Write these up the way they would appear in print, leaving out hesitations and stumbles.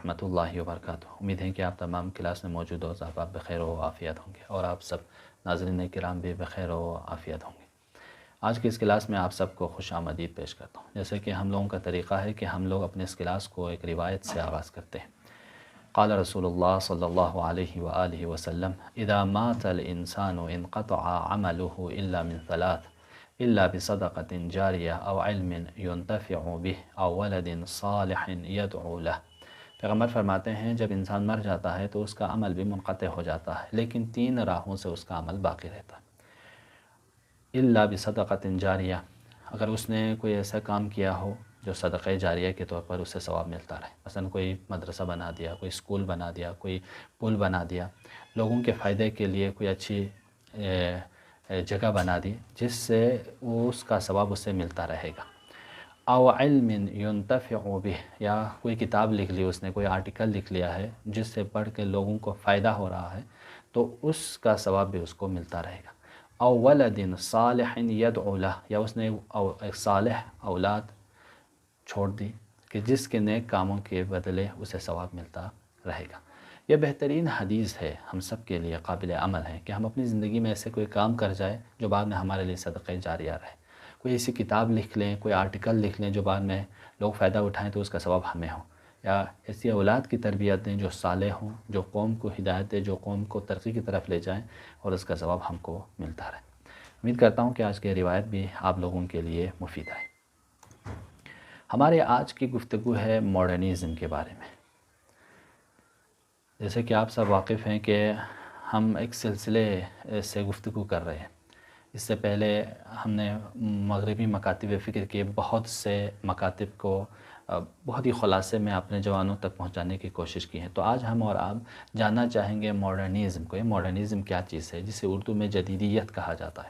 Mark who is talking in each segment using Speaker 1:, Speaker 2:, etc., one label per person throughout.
Speaker 1: ورحمۃ اللہ وبرکاتہ۔ امید ہے کہ آپ تمام کلاس میں موجود ہو، آپ بخیر و عافیت ہوں گے اور آپ سب ناظرین کرام بھی بخیر و عافیت ہوں گے۔ آج کی اس کلاس میں آپ سب کو خوش آمدید پیش کرتا ہوں۔ جیسے کہ ہم لوگوں کا طریقہ ہے کہ ہم لوگ اپنے اس کلاس کو ایک روایت سے آغاز کرتے ہیں۔ قال رسول اللہ صلی اللہ علیہ وآلہ وسلم اذا مات الانسان انقطع عمله الا من ثلاث الا بصدقة جاریہ او علم ينتفع به او ولد صالح يدعو له۔ پیغمبر فرماتے ہیں جب انسان مر جاتا ہے تو اس کا عمل بھی منقطع ہو جاتا ہے، لیکن 3 راہوں سے اس کا عمل باقی رہتا ہے۔ الا بصدقة جاریہ، اگر اس نے کوئی ایسا کام کیا ہو جو صدقہ جاریہ کے طور پر اسے ثواب ملتا رہے، مثلا کوئی مدرسہ بنا دیا، کوئی اسکول بنا دیا، کوئی پل بنا دیا، لوگوں کے فائدے کے لیے کوئی اچھی جگہ بنا دی جس سے اس کا ثواب اسے ملتا رہے گا۔ او علم ينتفع به، یا کوئی کتاب لکھ لی اس نے، کوئی آرٹیکل لکھ لیا ہے جس سے پڑھ کے لوگوں کو فائدہ ہو رہا ہے تو اس کا ثواب بھی اس کو ملتا رہے گا۔ او ولد صالح يدعو له، یا اس نے ایک صالح اولاد چھوڑ دی کہ جس کے نیک کاموں کے بدلے اسے ثواب ملتا رہے گا۔ یہ بہترین حدیث ہے، ہم سب کے لیے قابل عمل ہے کہ ہم اپنی زندگی میں ایسے کوئی کام کر جائے جو بعد میں ہمارے لیے صدقہ جاریہ رہے۔ کوئی ایسی کتاب لکھ لیں، کوئی آرٹیکل لکھ لیں جو بعد میں لوگ فائدہ اٹھائیں تو اس کا ثواب ہمیں ہو، یا ایسی اولاد کی تربیت دیں جو صالح ہوں، جو قوم کو ہدایت دے، جو قوم کو ترقی کی طرف لے جائیں اور اس کا ثواب ہم کو ملتا رہے۔ امید کرتا ہوں کہ آج کی روایت بھی آپ لوگوں کے لیے مفید ہے۔ ہمارے آج کی گفتگو ہے ماڈرنزم کے بارے میں۔ جیسے کہ آپ سب واقف ہیں کہ ہم ایک سلسلے سے گفتگو کر رہے ہیں۔ اس سے پہلے ہم نے مغربی مکاتب فکر کے بہت سے مکاتب کو بہت ہی خلاصے میں اپنے جوانوں تک پہنچانے کی کوشش کی ہے۔ تو آج ہم اور آپ جاننا چاہیں گے ماڈرنزم کو۔ یہ ماڈرنزم کیا چیز ہے جسے اردو میں جدیدیت کہا جاتا ہے۔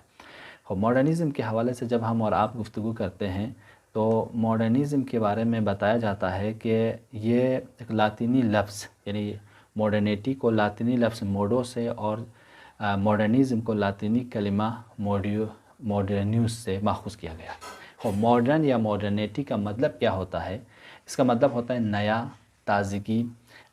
Speaker 1: اور ماڈرنزم کے حوالے سے جب ہم اور آپ گفتگو کرتے ہیں تو ماڈرنزم کے بارے میں بتایا جاتا ہے کہ یہ ایک لاطینی لفظ، یعنی ماڈرنیٹی کو لاطینی لفظ موڈو سے اور ماڈرنزم کو لاطینی کلمہ ماڈرنیوس سے ماخوذ کیا گیا۔ اور ماڈرن یا ماڈرنیٹی کا مطلب کیا ہوتا ہے؟ اس کا مطلب ہوتا ہے نیا، تازگی،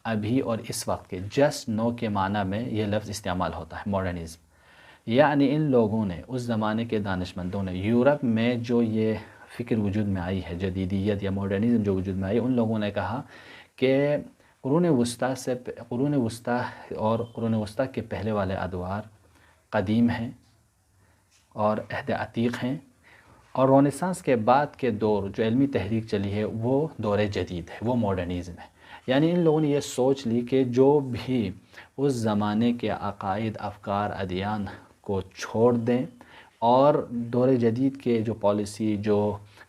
Speaker 1: ابھی اور اس وقت کے، جسٹ نو کے معنی میں یہ لفظ استعمال ہوتا ہے ماڈرنزم۔ یعنی ان لوگوں نے، اس زمانے کے دانشمندوں نے، یورپ میں جو یہ فکر وجود میں آئی ہے، جدیدیت یا ماڈرنزم جو وجود میں آئی، ان لوگوں نے کہا کہ قرون وسطیٰ اور قرون وسطیٰ کے پہلے والے ادوار قدیم ہیں اور عہد عتیق ہیں، اور رونیسانس کے بعد کے دور جو علمی تحریک چلی ہے وہ دور جدید ہے، وہ ماڈرنزم ہے۔ یعنی ان لوگوں نے یہ سوچ لی کہ جو بھی اس زمانے کے عقائد، افکار، ادیان کو چھوڑ دیں اور دور جدید کے جو پالیسی، جو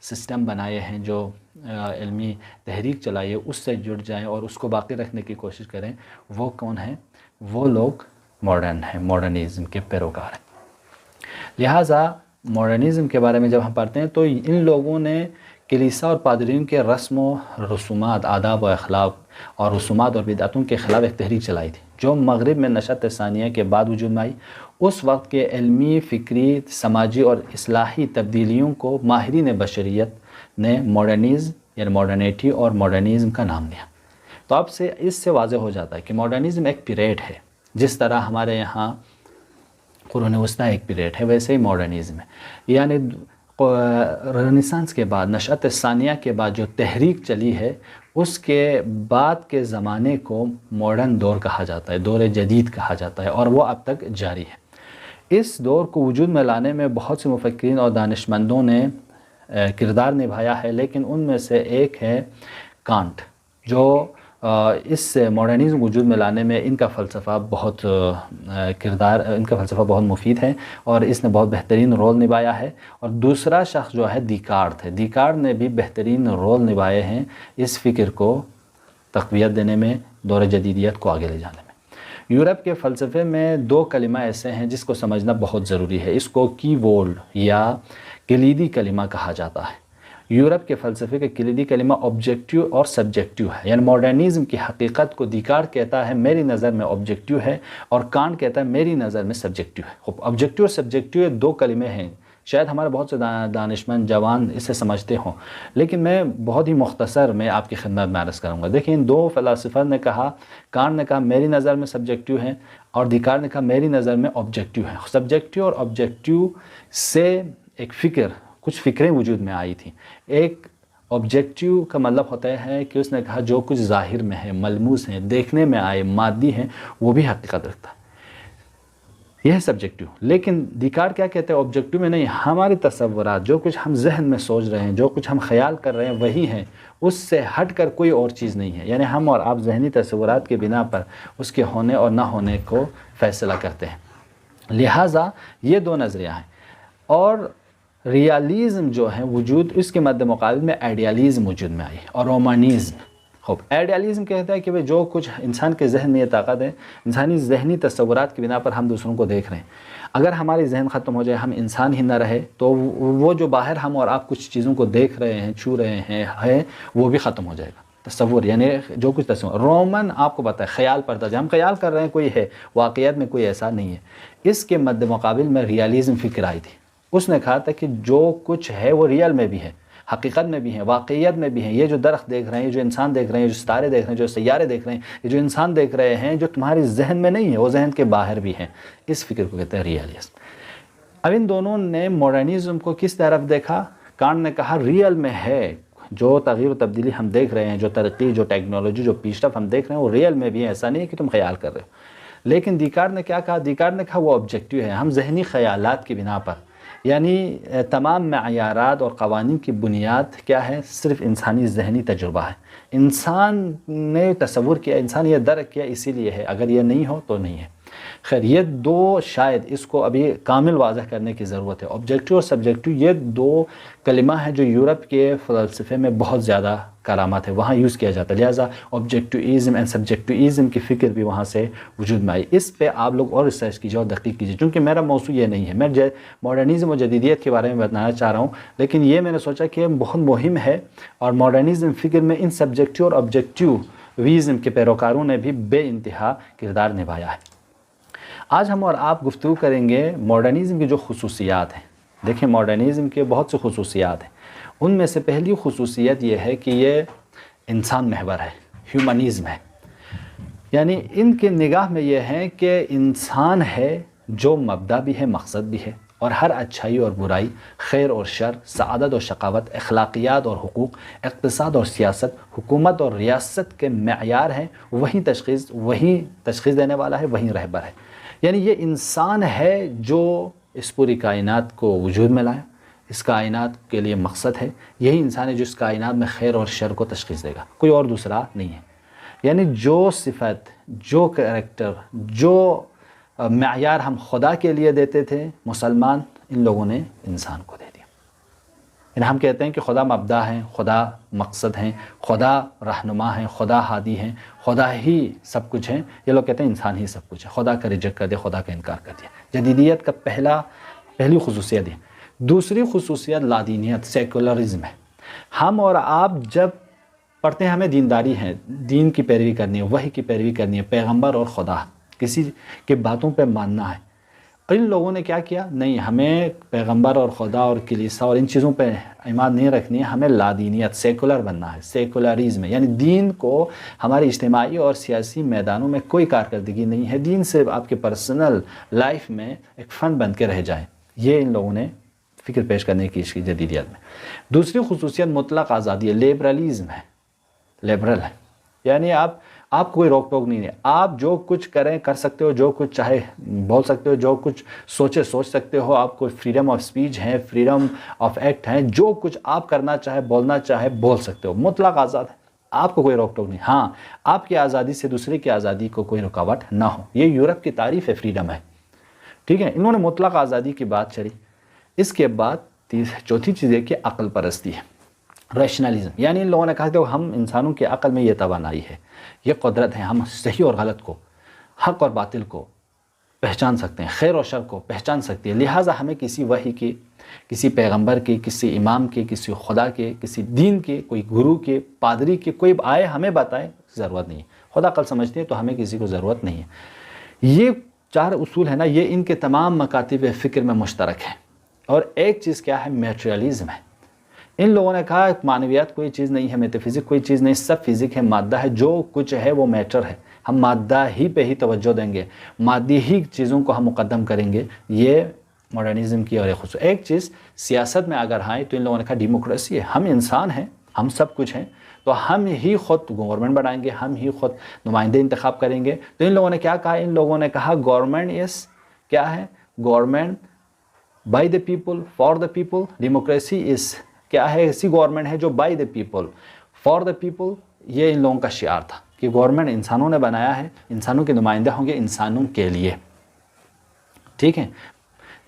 Speaker 1: سسٹم بنائے ہیں، جو علمی تحریک چلائی ہے، اس سے جڑ جائیں اور اس کو باقی رکھنے کی کوشش کریں۔ وہ کون ہیں؟ وہ لوگ ماڈرن ہیں، ماڈرنزم کے پیروکار ہیں۔ لہٰذا ماڈرنزم کے بارے میں جب ہم پڑھتے ہیں تو ان لوگوں نے کلیسا اور پادریوں کے رسم و رسومات، آداب و اخلاق اور رسومات اور بدعتوں کے خلاف ایک تحریک چلائی تھی جو مغرب میں نشأت ثانیہ کے بعد وجود میں آئی۔ اس وقت کے علمی، فکری، سماجی اور اصلاحی تبدیلیوں کو ماہرین بشریت نے ماڈرنزم یعنی ماڈرنیٹی اور ماڈرنزم کا نام دیا۔ تو اب سے اس سے واضح ہو جاتا ہے کہ ماڈرنزم ایک پیریڈ ہے، جس طرح ہمارے یہاں قرون وسطیٰ ایک پیریڈ ہے، ویسے ہی ماڈرنزم ہے۔ یعنی رنیسانس کے بعد، نشأت ثانیہ کے بعد جو تحریک چلی ہے، اس کے بعد کے زمانے کو ماڈرن دور کہا جاتا ہے، دور جدید کہا جاتا ہے، اور وہ اب تک جاری ہے۔ اس دور کو وجود میں لانے میں بہت سے مفکرین اور دانشمندوں نے کردار نبھایا ہے، لیکن ان میں سے ایک ہے کانٹ، جو اس ماڈرنزم وجود میں لانے میں ان کا فلسفہ بہت مفید ہے اور اس نے بہت بہترین رول نبھایا ہے۔ اور دوسرا شخص جو ہے دیکارت ہے، دیکارت نے بھی بہترین رول نبھائے ہیں اس فکر کو تقویت دینے میں، دور جدیدیت کو آگے لے جانے میں۔ یورپ کے فلسفے میں 2 کلمہ ایسے ہیں جس کو سمجھنا بہت ضروری ہے۔ اس کو کی ورڈ یا کلیدی کلمہ کہا جاتا ہے۔ یورپ کے فلسفے کا کلیدی کلمہ آبجیکٹیو اور سبجیکٹیو ہے۔ یعنی ماڈرنزم کی حقیقت کو دیکارت کہتا ہے میری نظر میں آبجیکٹیو ہے، اور کانٹ کہتا ہے میری نظر میں سبجیکٹیو ہے۔ آبجیکٹیو اور سبجیکٹیو 2 کلمے ہیں شاید ہمارے بہت سے دانشمند جوان اسے سمجھتے ہوں، لیکن میں بہت ہی مختصر میں آپ کی خدمت میں عرض کروں گا۔ دیکھیں ان دو فلاسفہ نے کہا، کانٹ نے کہا میری نظر میں سبجیکٹیو ہے، اور دیکارت نے کہا میری نظر میں آبجیکٹیو ہے۔ سبجیکٹیو اور آبجیکٹیو سے ایک فکر، کچھ فکریں وجود میں آئی تھیں۔ ایک آبجیکٹیو کا مطلب ہوتا ہے کہ اس نے کہا جو کچھ ظاہر میں ہے، ملموس ہے، دیکھنے میں آئے، مادی ہے، وہ بھی حقیقت رکھتا ہے، یہ ہے سبجیکٹیو۔ لیکن دیکارت کیا کہتے ہیں؟ آبجیکٹیو میں نہیں، ہماری تصورات، جو کچھ ہم ذہن میں سوچ رہے ہیں، جو کچھ ہم خیال کر رہے ہیں وہی ہیں، اس سے ہٹ کر کوئی اور چیز نہیں ہے۔ یعنی ہم اور آپ ذہنی تصورات کے بنا پر اس کے ہونے اور نہ ہونے کو فیصلہ کرتے ہیں۔ لہٰذا یہ دو نظریہ ہیں، اور ریالیزم جو ہے وجود، اس کے مد مقابل میں آئیڈیالزم وجود میں آئی، اور رومانیزم۔ خوب، آئیڈیالزم کہتا ہے کہ جو کچھ انسان کے ذہن میں یہ طاقت ہے، انسانی ذہنی تصورات کی بنا پر ہم دوسروں کو دیکھ رہے ہیں، اگر ہماری ذہن ختم ہو جائے، ہم انسان ہی نہ رہے، تو وہ جو باہر ہم اور آپ کچھ چیزوں کو دیکھ رہے ہیں، چھو رہے ہیں وہ بھی ختم ہو جائے گا۔ تصور یعنی جو کچھ تصور، رومن آپ کو پتہ ہے خیال پڑتا ہے، ہم خیال کر رہے ہیں کوئی ہے، واقعیت میں کوئی ایسا نہیں ہے۔ اس کے مد مقابل میں ریالیزم فکر آئی تھی، اس نے کہا تھا کہ جو کچھ ہے وہ ریئل میں بھی ہے، حقیقت میں بھی ہے، واقعیت میں بھی ہے۔ یہ جو درخت دیکھ رہے ہیں، جو انسان دیکھ رہے ہیں، جو ستارے دیکھ رہے ہیں، جو سیارے دیکھ رہے ہیں، یہ جو انسان دیکھ رہے ہیں، جو تمہاری ذہن میں نہیں ہے، وہ ذہن کے باہر بھی ہیں۔ اس فکر کو کہتے ہیں ریالیزم۔ اب ان دونوں نے ماڈرنزم کو کس طرف دیکھا؟ کانٹ نے کہا ریئل میں ہے، جو تغیر و تبدیلی ہم دیکھ رہے ہیں، جو ترقی، جو ٹیکنالوجی، جو پیش رفت ہم دیکھ رہے ہیں، وہ ریئل میں بھی ہے، ایسا نہیں ہے کہ تم خیال کر رہے ہو۔ لیکن دیکارت نے کیا کہا؟ دیکارت نے کہا وہ آبجیکٹیو ہے، ہم ذہنی خیالات کی بنا پر، یعنی تمام معیارات اور قوانین کی بنیاد کیا ہے؟ صرف انسانی ذہنی تجربہ ہے۔ انسان نے تصور کیا، انسان یہ درک کیا، اسی لیے ہے، اگر یہ نہیں ہو تو نہیں ہے۔ خیر، یہ دو شاید اس کو ابھی کامل واضح کرنے کی ضرورت ہے۔ آبجیکٹیو اور سبجیکٹیو یہ دو کلمہ ہیں جو یورپ کے فلسفے میں بہت زیادہ کرامات ہے، وہاں یوز کیا جاتا ہے، لہٰذا آبجیکٹیوازم اینڈ سبجیکٹیوازم کی فکر بھی وہاں سے وجود میں آئی۔ اس پہ آپ لوگ اور ریسرچ کیجیے اور تحقیق کیجیے، چونکہ میرا موضوع یہ نہیں ہے، میں ماڈرنزم اور جدیدیت کے بارے میں بتانا چاہ رہا ہوں، لیکن یہ میں نے سوچا کہ بہت مہم ہے، اور ماڈرنزم فکر میں ان سبجیکٹیو اور آبجیکٹیوازم کے پیروکاروں نے بھی بے انتہا کردار نبھایا ہے۔ آج ہم اور آپ گفتگو کریں گے ماڈرنزم کی جو خصوصیات ہیں۔ دیکھیں ماڈرنزم کے بہت سے خصوصیات ہیں، ان میں سے پہلی خصوصیت یہ ہے کہ یہ انسان محور ہے، ہیومنزم ہے، یعنی ان کے نگاہ میں یہ ہے کہ انسان ہے جو مبدا بھی ہے، مقصد بھی ہے، اور ہر اچھائی اور برائی، خیر اور شر، سعادت اور شقاوت، اخلاقیات اور حقوق، اقتصاد اور سیاست، حکومت اور ریاست کے معیار ہیں، وہی تشخیص دینے والا ہے، وہی رہبر ہے۔ یعنی یہ انسان ہے جو اس پوری کائنات کو وجود میں لائے، اس کائنات کے لیے مقصد ہے، یہی انسان ہے جو اس کائنات میں خیر اور شر کو تشخیص دے گا، کوئی اور دوسرا نہیں ہے۔ یعنی جو صفت، جو کریکٹر، جو معیار ہم خدا کے لیے دیتے تھے مسلمان، ان لوگوں نے انسان کو دے دیا۔ یعنی ہم کہتے ہیں کہ خدا مبدا ہے، خدا مقصد ہیں، خدا رہنما ہیں، خدا ہادی ہیں، خدا ہی سب کچھ ہیں، یہ لوگ کہتے ہیں انسان ہی سب کچھ ہے، خدا کا ریجیکٹ کر دیا، خدا کا انکار کر دیا۔ جدیدیت کا پہلی خصوصیت ہے۔ دوسری خصوصیت لادینیت، سیکولرزم ہے۔ ہم اور آپ جب پڑھتے ہیں ہمیں دینداری ہے، دین کی پیروی کرنی ہے، وحی کی پیروی کرنی ہے، پیغمبر اور خدا، کسی کے باتوں پہ ماننا ہے۔ ان لوگوں نے کیا کیا؟ نہیں، ہمیں پیغمبر اور خدا اور کلیسا اور ان چیزوں پہ ایمان نہیں رکھنی ہے، ہمیں لادینیت، سیکولر بننا ہے، سیکولرزم ہے، یعنی دین کو ہماری اجتماعی اور سیاسی میدانوں میں کوئی کارکردگی نہیں ہے، دین سے آپ کے پرسنل لائف میں ایک فن بن کے رہ جائیں۔ یہ ان لوگوں نے فکر پیش کرنے کی اس کی جدیدیت میں۔ دوسری خصوصیت مطلق آزادی ہے، لیبرلزم ہے، لیبرل ہے، یعنی آپ کوئی روک ٹوک نہیں ہے، آپ جو کچھ کریں کر سکتے ہو، جو کچھ چاہے بول سکتے ہو، جو کچھ سوچے سوچ سکتے ہو، آپ کو فریڈم آف سپیچ ہے، فریڈم آف ایکٹ ہے، جو کچھ آپ کرنا چاہے بولنا چاہے بول سکتے ہو، مطلق آزاد ہے، آپ کو کوئی روک ٹوک نہیں۔ ہاں، آپ کی آزادی سے دوسرے کی آزادی کو کوئی رکاوٹ نہ ہو، یہ یورپ کی تعریف ہے فریڈم ہے، ٹھیک ہے، انہوں نے مطلق آزادی کی بات چلی۔ اس کے بعد چوتھی چیز ہے کہ عقل پرستی ہے، ریشنلزم، یعنی ان لوگوں نے کہا کہ ہم انسانوں کی عقل میں یہ توانائی ہے، یہ قدرت ہے، ہم صحیح اور غلط کو، حق اور باطل کو پہچان سکتے ہیں، خیر اور شر کو پہچان سکتے ہیں، لہٰذا ہمیں کسی وحی کی، کسی پیغمبر کی، کسی امام کی، کسی خدا کے، کسی دین کے، کوئی گرو کے، پادری کے، کوئی آئے ہمیں بتائے، ضرورت نہیں ہے۔ خدا عقل سمجھتے ہیں تو ہمیں کسی کو ضرورت نہیں ہے۔ یہ چار اصول ہیں نا، یہ ان کے تمام مکاتب فکر میں مشترک ہے۔ اور ایک چیز کیا ہے؟ میٹریلزم ہے۔ ان لوگوں نے کہا معنویات کوئی چیز نہیں ہے، میٹافزک کوئی چیز نہیں، سب فزک ہے، مادہ ہے، جو کچھ ہے وہ میٹر ہے، ہم مادہ ہی پہ ہی توجہ دیں گے، مادی ہی چیزوں کو ہم مقدم کریں گے۔ یہ ماڈرنزم کی اور ایک چیز سیاست میں اگر آئے تو ان لوگوں نے کہا ڈیموکریسی ہے، ہم انسان ہیں، ہم سب کچھ ہیں، تو ہم ہی خود گورنمنٹ بنائیں گے، ہم ہی خود نمائندے انتخاب کریں گے۔ تو ان لوگوں نے کیا کہا؟ ان لوگوں نے کہا گورنمنٹ اس کیا ہے؟ Government by the people for the people, democracy اس کیا ہے؟ ایسی گورنمنٹ ہے جو by the people for the people. یہ ان لوگوں کا شعار تھا کہ گورنمنٹ انسانوں نے بنایا ہے، انسانوں کے نمائندے ہوں گے انسانوں کے لیے، ٹھیک ہے؟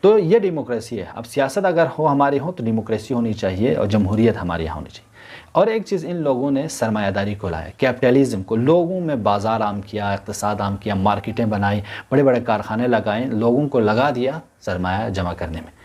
Speaker 1: تو یہ ڈیموکریسی ہے۔ اب سیاست اگر ہماری ہو تو ڈیموکریسی ہونی چاہیے اور جمہوریت ہمارے یہاں ہونی چاہیے۔ اور ایک چیز ان لوگوں نے سرمایہ داری کو لایا، کیپٹلزم کو، لوگوں میں بازار عام کیا، اقتصاد عام کیا، مارکیٹیں بنائی، بڑے بڑے کارخانے لگائیں، لوگوں کو لگا دیا سرمایہ جمع کرنے میں۔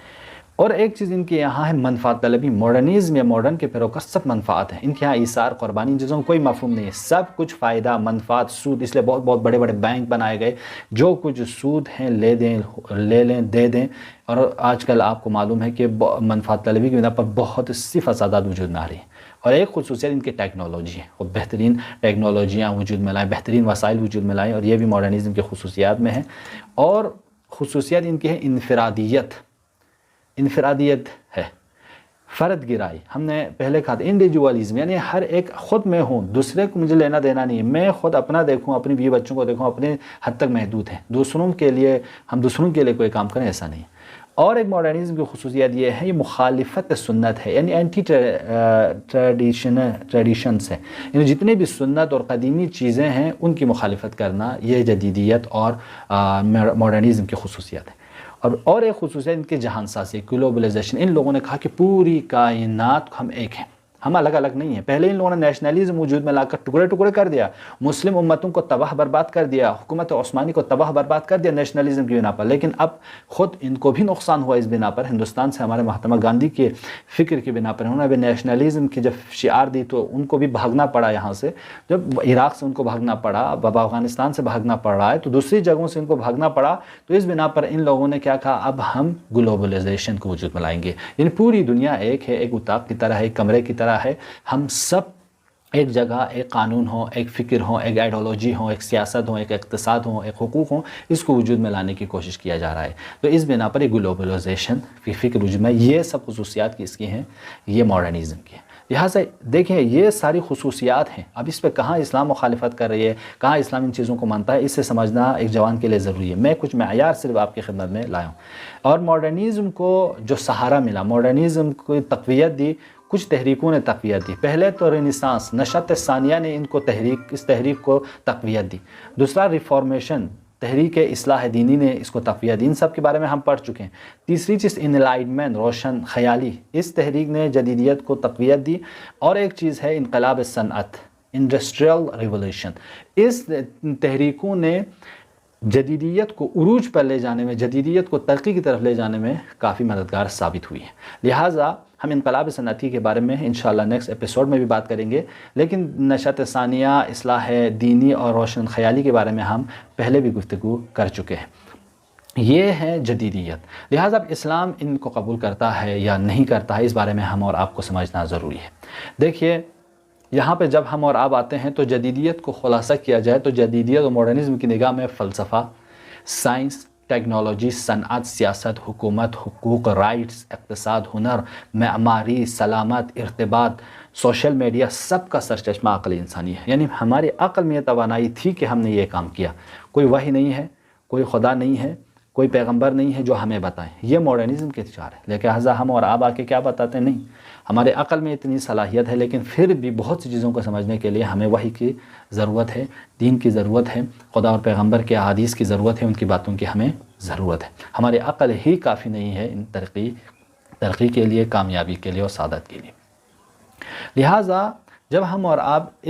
Speaker 1: اور ایک چیز ان کے یہاں ہے منفعت طلبی۔ ماڈرنزم یا ماڈرن کے پیروکار سب منفعت ہیں، ان کے یہاں ایثار، قربانی، ان چیزوں کا کوئی مفہوم نہیں ہے، سب کچھ فائدہ، منفعت، سود۔ اس لیے بہت بہت بڑے بڑے بینک بنائے گئے، جو کچھ سود ہیں لے لیں دے دیں۔ اور آج کل آپ کو معلوم ہے کہ منفعت طلبی کی بنا پر بہت سی فسادات وجود میں آ رہی ہیں۔ اور ایک خصوصیت ان کی ٹیکنالوجی ہے، وہ بہترین ٹیکنالوجیاں وجود میں لائیں، بہترین وسائل وجود میں لائیں، اور یہ بھی ماڈرنزم کی خصوصیات میں ہے۔ اور خصوصیت ان کی ہے انفرادیت ہے، فرد گرائی۔ ہم نے پہلے کہا تھا انڈیویجولزم، یعنی ہر ایک خود میں ہوں، دوسرے کو مجھے لینا دینا نہیں ہے، میں خود اپنا دیکھوں، اپنی بیوی بچوں کو دیکھوں، اپنے حد تک محدود ہیں، دوسروں کے لیے ہم دوسروں کے لیے کوئی کام کریں، ایسا نہیں ہے۔ اور ایک ماڈرنزم کی خصوصیت یہ ہے، یہ مخالفت سنت ہے، یعنی اینٹی ٹریڈیشنز ہے، یعنی جتنے بھی سنت اور قدیمی چیزیں ہیں ان کی مخالفت کرنا، یہ جدیدیت اور ماڈرنزم کی خصوصیت ہے۔ اور ایک خصوصیت ان کے جہان سازی، گلوبلائزیشن۔ ان لوگوں نے کہا کہ پوری کائنات ہم ایک ہیں، ہم الگ الگ نہیں ہیں۔ پہلے ان لوگوں نے نیشنلزم وجود میں لا کر ٹکڑے ٹکڑے کر دیا، مسلم امتوں کو تباہ برباد کر دیا، حکومت عثمانی کو تباہ برباد کر دیا نیشنلزم کی بنا پر۔ لیکن اب خود ان کو بھی نقصان ہوا اس بنا پر، ہندوستان سے ہمارے مہاتما گاندھی کے فکر کی بنا پر انہوں نے بھی نیشنلزم کی جب شعار دی تو ان کو بھی بھاگنا پڑا یہاں سے، جب عراق سے ان کو بھاگنا پڑا، اب افغانستان سے بھاگنا پڑ رہا ہے، تو دوسری جگہوں سے ان کو بھاگنا پڑا۔ تو اس بنا پر ان لوگوں نے کیا کہا؟ اب ہم گلوبلائزیشن کو وجود میں لائیں گے، یعنی پوری دنیا ایک ہے، ایک اتاق کی طرح ہے، ایک کمرے کی طرح ہے، ہم سب ایک جگہ، ایک قانون ہو، ایک فکر ہو، ایک آئیڈیالوجی ہو، ایک سیاست ہو، ایک اقتصاد ہو، ایک حقوق ہو، اس کو وجود میں لانے کی کوشش کیا جا رہا ہے۔ تو اس بنا پر یہ گلوبلائزیشن کی فکر وجود میں، یہ سب خصوصیات کس کی ہیں؟ یہ ماڈرنزم کی ہیں۔ لہٰذا دیکھیں یہ ساری خصوصیات ہیں، اب اس پہ کہاں اسلام مخالفت کر رہی ہے، کہاں اسلام ان چیزوں کو مانتا ہے، اسے سمجھنا ایک جوان کے لیے ضروری ہے۔ میں کچھ معیار صرف آپ کی خدمت میں لایا ہوں۔ اور ماڈرنزم کو جو سہارا ملا، ماڈرنزم کو تقویت دی، کچھ تحریکوں نے تقویت دی۔ پہلے تو رینیسانس، نشاط ثانیہ نے ان کو اس تحریک کو تقویت دی۔ دوسرا ریفارمیشن، تحریک اصلاح دینی نے اس کو تقویت دی، ان سب کے بارے میں ہم پڑھ چکے ہیں۔ تیسری چیز انلائٹمنٹ، روشن خیالی، اس تحریک نے جدیدیت کو تقویت دی۔ اور ایک چیز ہے انقلاب صنعت، انڈسٹریل ریولوشن، اس تحریکوں نے جدیدیت کو عروج پر لے جانے میں، جدیدیت کو ترقی کی طرف لے جانے میں کافی مددگار ثابت ہوئی ہے۔ لہٰذا ہم انقلاب صنعتی کے بارے میں انشاءاللہ نیکسٹ ایپیسوڈ میں بھی بات کریں گے، لیکن نشاط ثانیہ، اصلاح دینی اور روشن خیالی کے بارے میں ہم پہلے بھی گفتگو کر چکے ہیں۔ یہ ہے جدیدیت۔ لہٰذا اب اسلام ان کو قبول کرتا ہے یا نہیں کرتا ہے، اس بارے میں ہم اور آپ کو سمجھنا ضروری ہے۔ دیکھیے یہاں پہ جب ہم اور آپ آتے ہیں تو جدیدیت کو خلاصہ کیا جائے تو جدیدیت اور ماڈرنزم کی نگاہ میں فلسفہ، سائنس، ٹیکنالوجی، صنعت، سیاست، حکومت، حقوق، رائٹس، اقتصاد، ہنر، معماری، سلامت، ارتباط، سوشل میڈیا، سب کا سرچشمہ عقل انسانی ہے۔ یعنی ہماری عقل میں یہ توانائی تھی کہ ہم نے یہ کام کیا، کوئی وحی نہیں ہے، کوئی خدا نہیں ہے، کوئی پیغمبر نہیں ہے جو ہمیں بتائیں، یہ ماڈرنزم کے چار ہے۔ لیکن لہٰذا ہم اور آپ آ کے کیا بتاتے ہیں؟ نہیں، ہمارے عقل میں اتنی صلاحیت ہے، لیکن پھر بھی بہت سی چیزوں کو سمجھنے کے لیے ہمیں وحی کی ضرورت ہے، دین کی ضرورت ہے، خدا اور پیغمبر کے احادیث کی ضرورت ہے، ان کی باتوں کی ہمیں ضرورت ہے۔ ہماری عقل ہی کافی نہیں ہے ان ترقی کے لیے، کامیابی کے لیے اور سعادت کے لیے۔ لہٰذا جب ہم اور آپ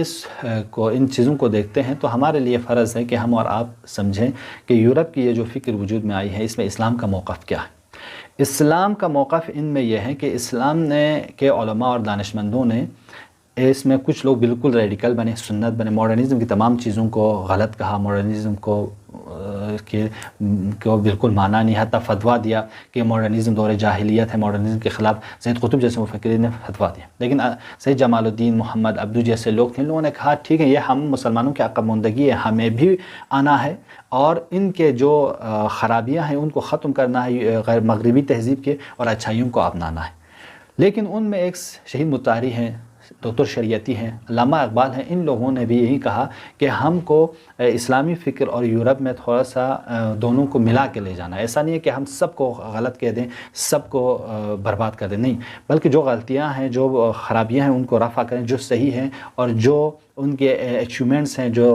Speaker 1: ان چیزوں کو دیکھتے ہیں تو ہمارے لیے فرض ہے کہ ہم اور آپ سمجھیں کہ یورپ کی یہ جو فکر وجود میں آئی ہے، اس میں اسلام کا موقف کیا ہے۔ اسلام کا موقف ان میں یہ ہے کہ اسلام کے علماء اور دانشمندوں نے اس میں کچھ لوگ بالکل ریڈیکل بنے، سنت بنے، ماڈرنزم کی تمام چیزوں کو غلط کہا، ماڈرنزم کو کے کو بالکل مانا نہیں، حتیٰ فتویٰ دیا کہ ماڈرنزم دور جاہلیت ہے، ماڈرنزم کے خلاف سید قطب جیسے مفکرین نے فتویٰ دیا۔ لیکن سید جمال الدین محمد عبدو جیسے لوگ تھے، ان لوگوں نے کہا ٹھیک ہے یہ ہم مسلمانوں کی عقب ماندگی ہے، ہمیں بھی آنا ہے اور ان کے جو خرابیاں ہیں ان کو ختم کرنا ہے، غیر مغربی تہذیب کے، اور اچھائیوں کو اپنانا ہے۔ لیکن ان میں ایک شہید مطہری ہیں، ڈاکٹر شریعتی ہیں، علامہ اقبال ہیں، ان لوگوں نے بھی یہی کہا کہ ہم کو اسلامی فکر اور یورپ میں تھوڑا سا دونوں کو ملا کے لے جانا ہے۔ ایسا نہیں ہے کہ ہم سب کو غلط کہہ دیں، سب کو برباد کر دیں، نہیں، بلکہ جو غلطیاں ہیں، جو خرابیاں ہیں ان کو رفع کریں، جو صحیح ہیں اور جو ان کے اچیومنٹس ہیں، جو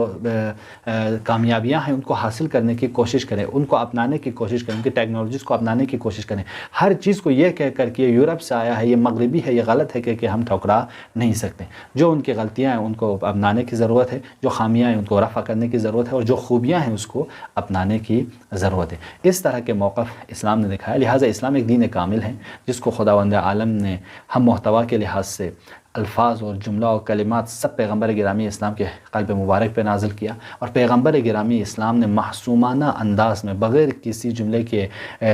Speaker 1: کامیابیاں ہیں ان کو حاصل کرنے کی کوشش کریں، ان کو اپنانے کی کوشش کریں، ان کی ٹیکنالوجیز کو اپنانے کی کوشش کریں۔ ہر چیز کو یہ کہہ کر کہ یہ یورپ سے آیا ہے، یہ مغربی ہے، یہ غلط ہے کہ ہم ٹھکرا نہیں سکتے۔ جو ان کی غلطیاں ہیں ان کو اپنانے کی ضرورت ہے، جو خامیاں ہیں ان کو رفع کرنے کی ضرورت ہے، اور جو خوبیاں ہیں اس کو اپنانے کی ضرورت ہے۔ اس طرح کے موقف اسلام نے دکھایا، لہٰذا اسلام ایک دین کامل ہے جس کو خداوند عالم نے ہم محتوا کے لحاظ سے الفاظ اور جملہ اور کلمات سب پیغمبر گرامی اسلام کے قلب مبارک پہ نازل کیا، اور پیغمبر گرامی اسلام نے معصومانہ انداز میں بغیر کسی جملے کے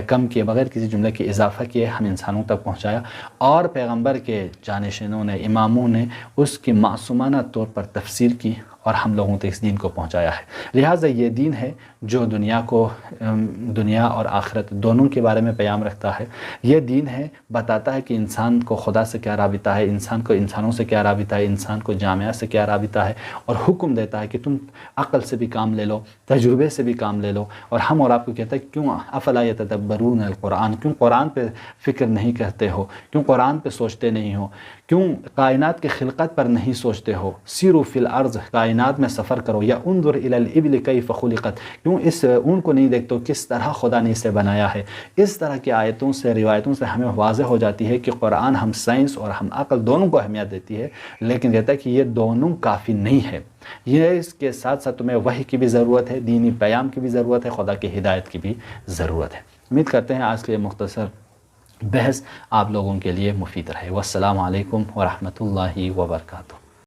Speaker 1: کم کیے، بغیر کسی جملے کے اضافہ کیے ہم انسانوں تک پہنچایا، اور پیغمبر کے جانشینوں نے، اماموں نے اس کی معصومانہ طور پر تفسیر کی اور ہم لوگوں تک اس دین کو پہنچایا ہے۔ لہٰذا یہ دین ہے جو دنیا اور آخرت دونوں کے بارے میں پیام رکھتا ہے۔ یہ دین ہے بتاتا ہے کہ انسان کو خدا سے کیا رابطہ ہے، انسان کو انسانوں سے کیا رابطہ ہے، انسان کو جامعہ سے کیا رابطہ ہے، اور حکم دیتا ہے کہ تم عقل سے بھی کام لے لو، تجربے سے بھی کام لے لو۔ اور ہم اور آپ کو کہتا ہے کیوں افلا یتدبرون القرآن، کیوں قرآن پہ فکر نہیں کرتے ہو، کیوں قرآن پہ سوچتے نہیں ہو، کیوں کائنات کی خلقت پر نہیں سوچتے ہو، سیروا فی الارض، کائنات میں سفر کرو، یا انظر الی الابل کیف خلقت، کیوں اس اون کو نہیں دیکھتے کس طرح خدا نے اسے بنایا ہے۔ اس طرح کی آیتوں سے، روایتوں سے ہمیں واضح ہو جاتی ہے کہ قرآن ہم سائنس اور ہم عقل دونوں کو اہمیت دیتی ہے، لیکن کہتا ہے کہ یہ دونوں کافی نہیں ہے، یہ اس کے ساتھ ساتھ تمہیں وحی کی بھی ضرورت ہے، دینی پیام کی بھی ضرورت ہے، خدا کی ہدایت کی بھی ضرورت ہے۔ امید کرتے ہیں آج کے مختصر بحث آپ لوگوں کے لیے مفید رہے۔ والسلام علیکم ورحمۃ اللہ وبرکاتہ۔